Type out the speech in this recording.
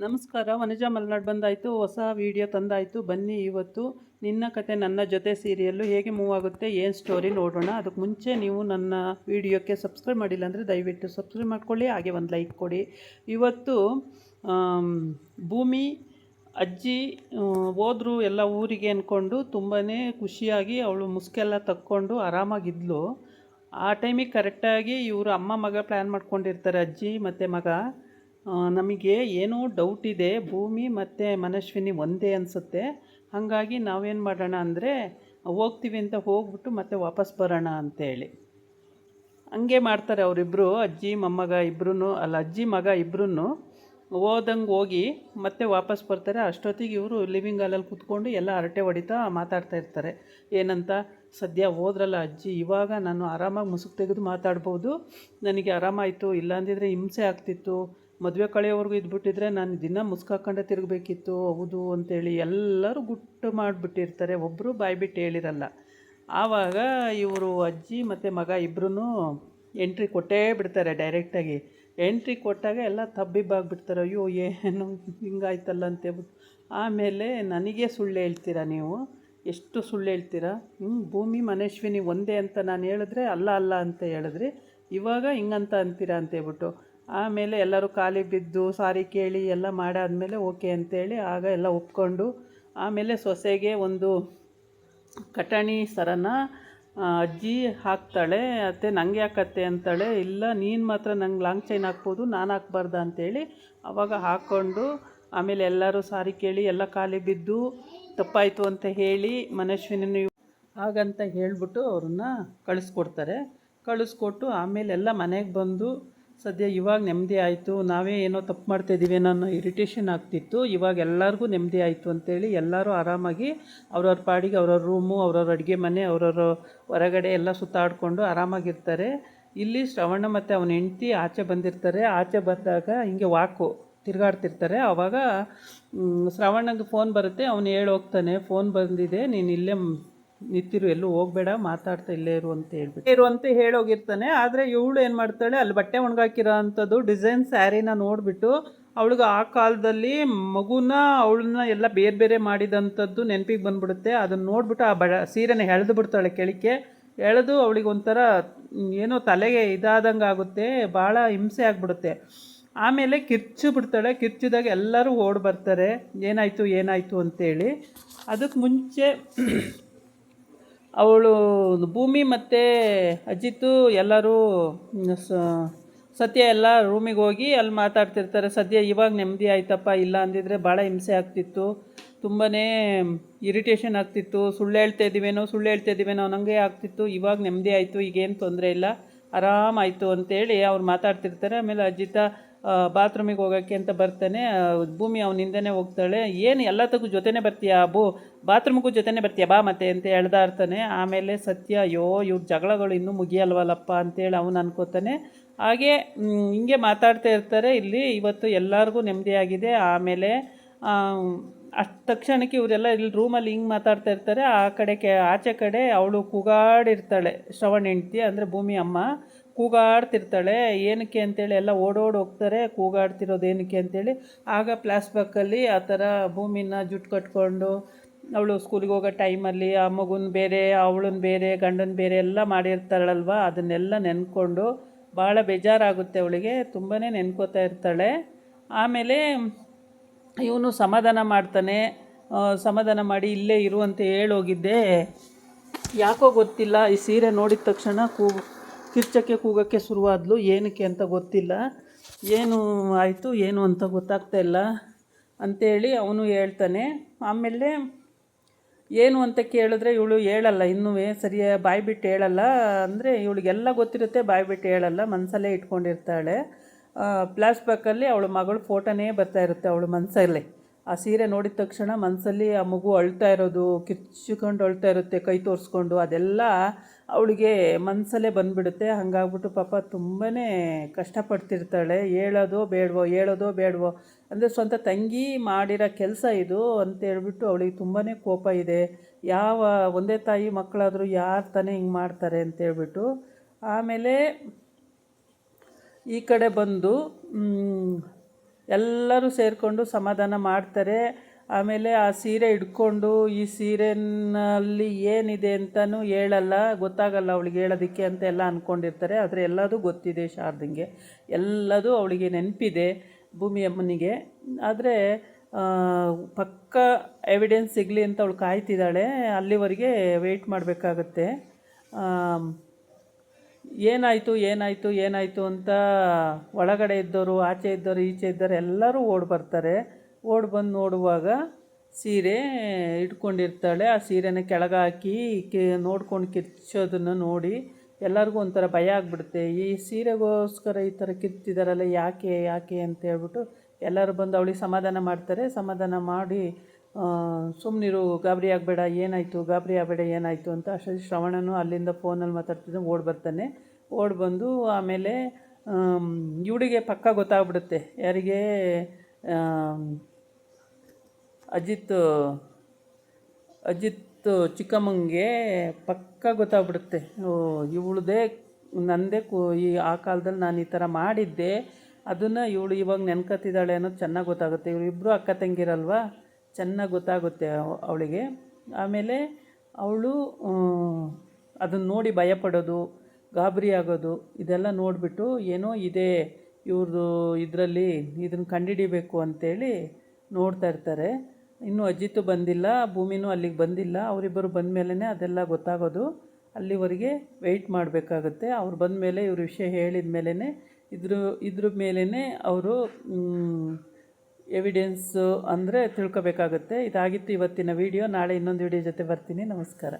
ನಮಸ್ಕಾರ. ವನಜಾ ಮಲ್ನಾಡ್ ಬಂದಾಯಿತು, ಹೊಸ ವಿಡಿಯೋ ತಂದಾಯಿತು. ಬನ್ನಿ ಇವತ್ತು ನಿನ್ನ ಕತೆ ನನ್ನ ಜೊತೆ ಸೀರಿಯಲ್ಲು ಹೇಗೆ ಮೂವ್ ಆಗುತ್ತೆ, ಏನು ಸ್ಟೋರಿ ನೋಡೋಣ. ಅದಕ್ಕೆ ಮುಂಚೆ ನೀವು ನನ್ನ ವಿಡಿಯೋಕ್ಕೆ ಸಬ್ಸ್ಕ್ರೈಬ್ ಮಾಡಿಲ್ಲ ಅಂದರೆ ದಯವಿಟ್ಟು ಸಬ್ಸ್ಕ್ರೈಬ್ ಮಾಡ್ಕೊಳ್ಳಿ, ಹಾಗೆ ಒಂದು ಲೈಕ್ ಕೊಡಿ. ಇವತ್ತು ಭೂಮಿ ಅಜ್ಜಿ ಹೋದ್ರು ಎಲ್ಲ ಊರಿಗೆ ಅಂದ್ಕೊಂಡು ತುಂಬಾ ಖುಷಿಯಾಗಿ ಅವಳು ಮುಸ್ಕೆಲ್ಲ ತಕ್ಕೊಂಡು ಆರಾಮಾಗಿದ್ಲು. ಆ ಟೈಮಿಗೆ ಕರೆಕ್ಟಾಗಿ ಇವರು ಅಮ್ಮ ಮಗ ಪ್ಲ್ಯಾನ್ ಮಾಡ್ಕೊಂಡಿರ್ತಾರೆ, ಅಜ್ಜಿ ಮತ್ತು ಮಗ. ನಮಗೆ ಏನೋ ಡೌಟ್ ಇದೆ, ಭೂಮಿ ಮತ್ತು ಮನಸ್ವಿನಿ ಒಂದೇ ಅನಿಸುತ್ತೆ. ಹಾಗಾಗಿ ನಾವೇನು ಮಾಡೋಣ ಅಂದರೆ ಹೋಗ್ತೀವಿ ಅಂತ ಹೋಗ್ಬಿಟ್ಟು ಮತ್ತೆ ವಾಪಸ್ ಬರೋಣ ಅಂತೇಳಿ ಹಂಗೆ ಮಾಡ್ತಾರೆ ಅವರಿಬ್ಬರು. ಅಜ್ಜಿ ಮೊಮ್ಮಗ ಇಬ್ಬರೂ, ಅಜ್ಜಿ ಮಗ ಇಬ್ಬರೂ ಹೋದಂಗೆ ಹೋಗಿ ಮತ್ತೆ ವಾಪಸ್ ಬರ್ತಾರೆ. ಅಷ್ಟೊತ್ತಿಗೆ ಇವರು ಲಿವಿಂಗ್ ಹಾಲಲ್ಲಿ ಕೂತ್ಕೊಂಡು ಎಲ್ಲ ಹರಟೆ ಹೊಡಿತಾ ಮಾತಾಡ್ತಾ ಇರ್ತಾರೆ. ಏನಂತ, ಸದ್ಯ ಹೋದ್ರಲ್ಲ ಅಜ್ಜಿ, ಇವಾಗ ನಾನು ಆರಾಮಾಗಿ ಮುಸುಕು ತೆಗೆದು ಮಾತಾಡ್ಬೋದು, ನನಗೆ ಆರಾಮಾಯಿತು, ಇಲ್ಲಾಂದಿದ್ರೆ ಹಿಂಸೆ ಆಗ್ತಿತ್ತು, ಮದುವೆ ಕಳೆಯೋವರೆಗೂ ಇದ್ಬಿಟ್ಟಿದ್ರೆ ನಾನು ದಿನ ಮುಸ್ಕಾಕೊಂಡೆ ತಿರುಗಬೇಕಿತ್ತು. ಹೌದು ಅಂತೇಳಿ ಎಲ್ಲರೂ ಗುಟ್ಟು ಮಾಡಿಬಿಟ್ಟಿರ್ತಾರೆ, ಒಬ್ಬರು ಬಾಯ್ಬಿಟ್ಟು ಹೇಳಿರಲ್ಲ. ಆವಾಗ ಇವರು ಅಜ್ಜಿ ಮತ್ತು ಮಗ ಇಬ್ಬರೂ ಎಂಟ್ರಿ ಕೊಟ್ಟೇ ಬಿಡ್ತಾರೆ. ಡೈರೆಕ್ಟಾಗಿ ಎಂಟ್ರಿ ಕೊಟ್ಟಾಗ ಎಲ್ಲ ತಬ್ಬಿಬ್ಬಾಗ್ಬಿಡ್ತಾರೆ. ಅಯ್ಯೋ ಏನು ಹಿಂಗಾಯ್ತಲ್ಲ ಅಂತೇಳ್ಬಿಟ್ಟು. ಆಮೇಲೆ ನನಗೆ ಸುಳ್ಳು ಹೇಳ್ತೀರಾ ನೀವು, ಎಷ್ಟು ಸುಳ್ಳು ಹೇಳ್ತೀರಾ, ಭೂಮಿ ಮನಸ್ವಿನಿ ಒಂದೇ ಅಂತ ನಾನು ಹೇಳಿದ್ರೆ ಅಲ್ಲ ಅಲ್ಲ ಅಂತ ಹೇಳಿದ್ರಿ, ಇವಾಗ ಹಿಂಗಂತ ಅಂತೀರಾ ಅಂತೇಳ್ಬಿಟ್ಟು. ಆಮೇಲೆ ಎಲ್ಲರೂ ಕಾಲಿಗೆ ಬಿದ್ದು ಸಾರಿ ಕೇಳಿ ಎಲ್ಲ ಮಾಡಾದಮೇಲೆ ಓಕೆ ಅಂತೇಳಿ ಆಗ ಎಲ್ಲ ಒಪ್ಕೊಂಡು, ಆಮೇಲೆ ಸೊಸೆಗೆ ಒಂದು ಕಟಾಣಿ ಸರನ ಅಜ್ಜಿ ಹಾಕ್ತಾಳೆ. ಅತ್ತೆ ನಂಗೆ ಯಾಕತ್ತೆ ಅಂತಾಳೆ. ಇಲ್ಲ, ನೀನು ಮಾತ್ರ ನಂಗೆ ಲಾಂಗ್ ಚೈನ್ ಹಾಕ್ಬೋದು, ನಾನು ಹಾಕ್ಬಾರ್ದ ಅಂತೇಳಿ ಆವಾಗ ಹಾಕ್ಕೊಂಡು, ಆಮೇಲೆ ಎಲ್ಲರೂ ಸಾರಿ ಕೇಳಿ ಎಲ್ಲ ಕಾಲಿಗೆ ಬಿದ್ದು ತಪ್ಪಾಯಿತು ಅಂತ ಹೇಳಿ ಮನಸ್ವಿನಿ ಹಾಗಂತ ಹೇಳಿಬಿಟ್ಟು ಅವ್ರನ್ನ ಕಳಿಸ್ಕೊಟ್ಟು ಆಮೇಲೆ ಎಲ್ಲ ಮನೆಗೆ ಬಂದು, ಸದ್ಯ ಇವಾಗ ನೆಮ್ಮದಿ ಆಯಿತು, ನಾವೇ ಏನೋ ತಪ್ಪು ಮಾಡ್ತಾಯಿದ್ದೀವಿ ಅನ್ನೋ ಇರಿಟೇಷನ್ ಆಗ್ತಿತ್ತು, ಇವಾಗ ಎಲ್ಲರಿಗೂ ನೆಮ್ಮದಿ ಆಯಿತು ಅಂತೇಳಿ ಎಲ್ಲರೂ ಆರಾಮಾಗಿ ಅವ್ರವ್ರ ಪಾಡಿಗೆ ಅವ್ರವ್ರ ರೂಮು, ಅವ್ರವ್ರ ಅಡುಗೆ ಮನೆ, ಅವ್ರವ್ರ ಹೊರಗಡೆ ಎಲ್ಲ ಸುತ್ತಾಡಿಕೊಂಡು ಆರಾಮಾಗಿರ್ತಾರೆ. ಇಲ್ಲಿ ಶ್ರವಣ ಮತ್ತು ಅವನ ಹೆಂಡ್ತಿ ಆಚೆ ಬಂದಿರ್ತಾರೆ. ಆಚೆ ಬಂದಾಗ ಹಿಂಗೆ ತಿರುಗಾಡ್ತಿರ್ತಾರೆ. ಆವಾಗ ಶ್ರವಣಗೆ ಫೋನ್ ಬರುತ್ತೆ. ಅವನು ಹೋಗ್ತಾನೆ, ಫೋನ್ ಬಂದಿದೆ, ನೀನು ಇಲ್ಲೇ ನಿಂತಿರು, ಎಲ್ಲೂ ಹೋಗಬೇಡ, ಮಾತಾಡ್ತಾ ಇಲ್ಲೇ ಇರು ಅಂತ ಹೇಳೋಗಿರ್ತಾನೆ. ಆದರೆ ಇವಳು ಏನು ಮಾಡ್ತಾಳೆ, ಅಲ್ಲಿ ಬಟ್ಟೆ ಒಣಗಾಕಿರೋ ಅಂಥದ್ದು ಡಿಸೈನ್ ಸ್ಯಾರಿನ ನೋಡಿಬಿಟ್ಟು ಅವಳಿಗೆ ಆ ಕಾಲದಲ್ಲಿ ಮಗುನ ಅವಳನ್ನ ಎಲ್ಲ ಬೇರೆ ಬೇರೆ ಮಾಡಿದಂಥದ್ದು ನೆನಪಿಗೆ ಬಂದುಬಿಡುತ್ತೆ. ಅದನ್ನು ನೋಡಿಬಿಟ್ಟು ಆ ಸೀರೆನ ಎಳೆದು ಬಿಡ್ತಾಳೆ ಕೆಳಕ್ಕೆ. ಎಳೆದು ಅವಳಿಗೆ ಒಂಥರ ಏನೋ ತಲೆಗೆ ಇದಾದಂಗೆ ಆಗುತ್ತೆ, ಭಾಳ ಹಿಂಸೆ ಆಗಿಬಿಡುತ್ತೆ. ಆಮೇಲೆ ಬಿಡ್ತಾಳೆ. ಕಿರ್ಚಿದಾಗ ಎಲ್ಲರೂ ಓಡಿ ಬರ್ತಾರೆ, ಏನಾಯಿತು ಅಂತೇಳಿ. ಅದಕ್ಕೆ ಮುಂಚೆ ಅವಳು ಭೂಮಿ ಮತ್ತು ಅಜಿತ್ತು ಎಲ್ಲರೂ ಸತ್ಯ ಎಲ್ಲ ರೂಮಿಗೆ ಹೋಗಿ ಅಲ್ಲಿ ಮಾತಾಡ್ತಿರ್ತಾರೆ. ಸದ್ಯ ಇವಾಗ ನೆಮ್ಮದಿ ಆಯ್ತಪ್ಪ, ಇಲ್ಲ ಅಂದಿದ್ರೆ ಭಾಳ ಹಿಂಸೆ ಆಗ್ತಿತ್ತು, ತುಂಬಾ ಇರಿಟೇಷನ್ ಆಗ್ತಿತ್ತು, ಸುಳ್ಳು ಹೇಳ್ತಾಯಿದ್ದೀವೇನೋ ನನಗೆ ಆಗ್ತಿತ್ತು, ಇವಾಗ ನೆಮ್ಮದಿ ಆಯಿತು, ಈಗೇನು ತೊಂದರೆ ಇಲ್ಲ, ಆರಾಮಾಯಿತು ಅಂತೇಳಿ ಅವ್ರು ಮಾತಾಡ್ತಿರ್ತಾರೆ. ಆಮೇಲೆ ಅಜಿತ ಬಾತ್ರೂಮಿಗೆ ಹೋಗೋಕ್ಕೆ ಅಂತ ಬರ್ತಾನೆ. ಭೂಮಿ ಅವನಿಂದನೇ ಹೋಗ್ತಾಳೆ. ಏನು ಎಲ್ಲದಕ್ಕೂ ಜೊತೆನೇ ಬರ್ತೀಯಾ, ಬಾತ್ರೂಮಿಗೂ ಜೊತೆನೇ ಬರ್ತೀಯಾ, ಬಾ ಮತ್ತೆ ಅಂತ ಹೇಳ್ದಾ ಇರ್ತಾನೆ. ಆಮೇಲೆ ಸತ್ಯ, ಅಯ್ಯೋ ಇವ್ರ ಜಗಳಗಳು ಇನ್ನೂ ಮುಗಿಯಲ್ವಲ್ಲಪ್ಪ ಅಂತೇಳಿ ಅವನು ಅನ್ಕೋತಾನೆ. ಹಾಗೆ ಹಿಂಗೆ ಮಾತಾಡ್ತಾ ಇರ್ತಾರೆ. ಇಲ್ಲಿ ಇವತ್ತು ಎಲ್ಲರಿಗೂ ನೆಮ್ಮದಿಯಾಗಿದೆ. ಆಮೇಲೆ ಅಷ್ಟು ತಕ್ಷಣಕ್ಕೆ ಇವರೆಲ್ಲ ಇಲ್ಲಿ ರೂಮಲ್ಲಿ ಹಿಂಗೆ ಮಾತಾಡ್ತಾ ಇರ್ತಾರೆ. ಆಚೆ ಕಡೆ ಅವಳು ಕೂಗಾಡಿರ್ತಾಳೆ, ಶ್ರವಣ ಹೆಂಡ್ತಿ ಅಂದರೆ ಭೂಮಿ ಅಮ್ಮ ಕೂಗಾಡ್ತಿರ್ತಾಳೆ. ಏನಕ್ಕೆ ಅಂತೇಳಿ ಎಲ್ಲ ಹೋಗ್ತಾರೆ, ಕೂಗಾಡ್ತಿರೋದು ಏನಕ್ಕೆ ಅಂತೇಳಿ. ಆಗ ಫ್ಲ್ಯಾಶ್ಬ್ಯಾಕಲ್ಲಿ ಆ ಥರ ಭೂಮಿನ ಜುಟ್ಟು ಕಟ್ಕೊಂಡು ಅವಳು ಸ್ಕೂಲಿಗೆ ಹೋಗೋ ಟೈಮಲ್ಲಿ ಆ ಮಗುನ ಬೇರೆ, ಅವಳನ್ನ ಬೇರೆ, ಗಂಡನ ಬೇರೆ ಎಲ್ಲ ಮಾಡಿರ್ತಾಳಲ್ವ, ಅದನ್ನೆಲ್ಲ ನೆನ್ಕೊಂಡು ಭಾಳ ಬೇಜಾರಾಗುತ್ತೆ ಅವಳಿಗೆ, ತುಂಬಾ ನೆನ್ಕೋತಾ ಇರ್ತಾಳೆ. ಆಮೇಲೆ ಇವನು ಸಮಾಧಾನ ಮಾಡ್ತಾನೆ. ಸಮಾಧಾನ ಮಾಡಿ ಇಲ್ಲೇ ಇರುವಂತೆ ಹೇಳೋಗಿದ್ದೆ, ಯಾಕೋ ಗೊತ್ತಿಲ್ಲ, ಈ ಸೀರೆ ನೋಡಿದ ತಕ್ಷಣ ಕೂಗೋಕ್ಕೆ ಶುರುವಾದ್ಲು. ಏನಕ್ಕೆ ಅಂತ ಗೊತ್ತಿಲ್ಲ, ಏನು ಆಯಿತು ಏನು ಅಂತ ಗೊತ್ತಾಗ್ತಾ ಇಲ್ಲ ಅಂಥೇಳಿ ಅವನು ಹೇಳ್ತಾನೆ. ಆಮೇಲೆ ಏನು ಅಂತ ಕೇಳಿದ್ರೆ ಇವಳು ಹೇಳಲ್ಲ, ಇನ್ನೂ ಸರಿಯಾಗಿ ಬಾಯ್ಬಿಟ್ಟು ಹೇಳಲ್ಲ. ಅಂದರೆ ಇವಳಿಗೆಲ್ಲ ಗೊತ್ತಿರುತ್ತೆ, ಬಾಯ್ಬಿಟ್ಟು ಹೇಳಲ್ಲ, ಮನಸಲ್ಲೇ ಇಟ್ಕೊಂಡಿರ್ತಾಳೆ. ಫ್ಲ್ಯಾಶ್ಬ್ಯಾಕಲ್ಲಿ ಅವಳ ಮಗಳು ಫೋಟೋನೇ ಬರ್ತಾ ಇರುತ್ತೆ ಅವಳು ಮನಸ್ಸಲ್ಲೇ. ಆ ಸೀರೆ ನೋಡಿದ ತಕ್ಷಣ ಮನಸ್ಸಲ್ಲಿ ಆ ಮಗು ಅಳ್ತಾ ಇರೋದು, ಕಿರ್ಚಿಕೊಂಡು ಅಳ್ತಾ ಇರುತ್ತೆ ಕೈ ತೋರಿಸ್ಕೊಂಡು, ಅದೆಲ್ಲ ಅವಳಿಗೆ ಮನಸ್ಸಲ್ಲೇ ಬಂದುಬಿಡುತ್ತೆ. ಹಾಗಾಗ್ಬಿಟ್ಟು ಪಾಪ ತುಂಬಾ ಕಷ್ಟಪಡ್ತಿರ್ತಾಳೆ. ಹೇಳೋದೋ ಬೇಡವೋ ಅಂದರೆ ಸ್ವಂತ ತಂಗಿ ಮಾಡಿರೋ ಕೆಲಸ ಇದು ಅಂತೇಳ್ಬಿಟ್ಟು ಅವಳಿಗೆ ತುಂಬಾ ಕೋಪ ಇದೆ. ಒಂದೇ ತಾಯಿ ಮಕ್ಕಳಾದರೂ ಯಾರು ತಾನೇ ಹಿಂಗೆ ಮಾಡ್ತಾರೆ ಅಂತೇಳ್ಬಿಟ್ಟು. ಆಮೇಲೆ ಈ ಕಡೆ ಬಂದು ಎಲ್ಲರೂ ಸೇರಿಕೊಂಡು ಸಮಾಧಾನ ಮಾಡ್ತಾರೆ. ಆಮೇಲೆ ಆ ಸೀರೆ ಹಿಡ್ಕೊಂಡು ಈ ಸೀರೆನಲ್ಲಿ ಏನಿದೆ ಅಂತಲೂ ಹೇಳಲ್ಲ, ಗೊತ್ತಾಗಲ್ಲ ಅವಳಿಗೆ ಹೇಳೋದಕ್ಕೆ ಅಂತ ಎಲ್ಲ ಅಂದ್ಕೊಂಡಿರ್ತಾರೆ. ಆದರೆ ಎಲ್ಲದೂ ಗೊತ್ತಿದೆ ಶಾರದಂಗೆ, ಎಲ್ಲದೂ ಅವಳಿಗೆ ನೆನಪಿದೆ ಭೂಮಿ ಅಮ್ಮನಿಗೆ. ಆದರೆ ಪಕ್ಕ ಎವಿಡೆನ್ಸ್ ಸಿಗಲಿ ಅಂತ ಅವಳು ಕಾಯ್ತಿದ್ದಾಳೆ. ಅಲ್ಲಿವರೆಗೆ ವೆಯ್ಟ್ ಮಾಡಬೇಕಾಗತ್ತೆ. ಏನಾಯಿತು ಅಂತ ಒಳಗಡೆ ಇದ್ದವರು, ಆಚೆ ಇದ್ದವರು, ಈಚೆ ಇದ್ದವರು ಎಲ್ಲರೂ ಬರ್ತಾರೆ. ಬಂದು ನೋಡುವಾಗ ಸೀರೆ ಇಟ್ಕೊಂಡಿರ್ತಾಳೆ. ಆ ಸೀರೆನ ಕೆಳಗೆ ಹಾಕಿ ನೋಡ್ಕೊಂಡು ಕಿರ್ಚೋದನ್ನು ನೋಡಿ ಎಲ್ಲರಿಗೂ ಒಂಥರ ಭಯ ಆಗಿಬಿಡುತ್ತೆ. ಈ ಸೀರೆಗೋಸ್ಕರ ಈ ಥರ ಕಿರ್ತಿದಾರಲ್ಲ, ಯಾಕೆ ಅಂತ ಹೇಳ್ಬಿಟ್ಟು ಎಲ್ಲರೂ ಬಂದು ಅವಳಿಗೆ ಸಮಾಧಾನ ಮಾಡ್ತಾರೆ. ಸಮಾಧಾನ ಮಾಡಿ ಸುಮ್ಮನಿರು, ಗಾಬರಿ ಆಗಬೇಡ, ಗಾಬರಿ ಆಗಬೇಡ ಏನಾಯಿತು ಅಂತ. ಅಷ್ಟೊಂದು ಶ್ರವಣನು ಅಲ್ಲಿಂದ ಫೋನಲ್ಲಿ ಮಾತಾಡ್ತಿದ್ದ ಬರ್ತಾನೆ. ಬಂದು ಆಮೇಲೆ ಇವಳಿಗೆ ಪಕ್ಕ ಗೊತ್ತಾಗ್ಬಿಡುತ್ತೆ. ಯಾರಿಗೆ? ಅಜಿತ್ ಚಿಕ್ಕಮ್ಮಂಗೆ ಪಕ್ಕ ಗೊತ್ತಾಗ್ಬಿಡುತ್ತೆ. ಇವಳದೇ ನಂದೇ ಆ ಕಾಲದಲ್ಲಿ ನಾನು ಈ ಥರ ಮಾಡಿದ್ದೆ, ಅದನ್ನು ಇವಳು ಇವಾಗ ನೆನ್ಕತ್ತಿದ್ದಾಳೆ ಅನ್ನೋದು ಚೆನ್ನಾಗಿ ಗೊತ್ತಾಗುತ್ತೆ. ಇವರಿಬ್ಬರು ಅಕ್ಕ ತಂಗಿರಲ್ವ, ಚೆನ್ನಾಗಿ ಗೊತ್ತಾಗುತ್ತೆ ಅವಳಿಗೆ. ಆಮೇಲೆ ಅವಳು ಅದನ್ನು ನೋಡಿ ಭಯಪಡೋದು, ಗಾಬರಿ ಆಗೋದು, ಇದೆಲ್ಲ ನೋಡಿಬಿಟ್ಟು ಏನೋ ಇದೆ ಇವ್ರದ್ದು ಇದರಲ್ಲಿ, ಇದನ್ನು ಕಂಡುಹಿಡಿಬೇಕು ಅಂತೇಳಿ ನೋಡ್ತಾ ಇರ್ತಾರೆ. ಇನ್ನೂ ಅಜಿತ್ತು ಬಂದಿಲ್ಲ, ಭೂಮಿನೂ ಅಲ್ಲಿಗೆ ಬಂದಿಲ್ಲ. ಅವರಿಬ್ಬರು ಬಂದ ಮೇಲೇ ಅದೆಲ್ಲ ಗೊತ್ತಾಗೋದು. ಅಲ್ಲಿವರೆಗೆ ವೆಯ್ಟ್ ಮಾಡಬೇಕಾಗತ್ತೆ. ಅವ್ರು ಬಂದ ಮೇಲೆ ಇವ್ರ ವಿಷಯ ಹೇಳಿದ ಮೇಲೇ ಇದ್ರ ಮೇಲೇ ಅವರು ಎವಿಡೆನ್ಸು ಅಂದರೆ ತಿಳ್ಕೊಬೇಕಾಗತ್ತೆ. ಇದಾಗಿತ್ತು ಇವತ್ತಿನ ವಿಡಿಯೋ. ನಾಳೆ ಇನ್ನೊಂದು ವಿಡಿಯೋ ಜೊತೆ ಬರ್ತೀನಿ. ನಮಸ್ಕಾರ.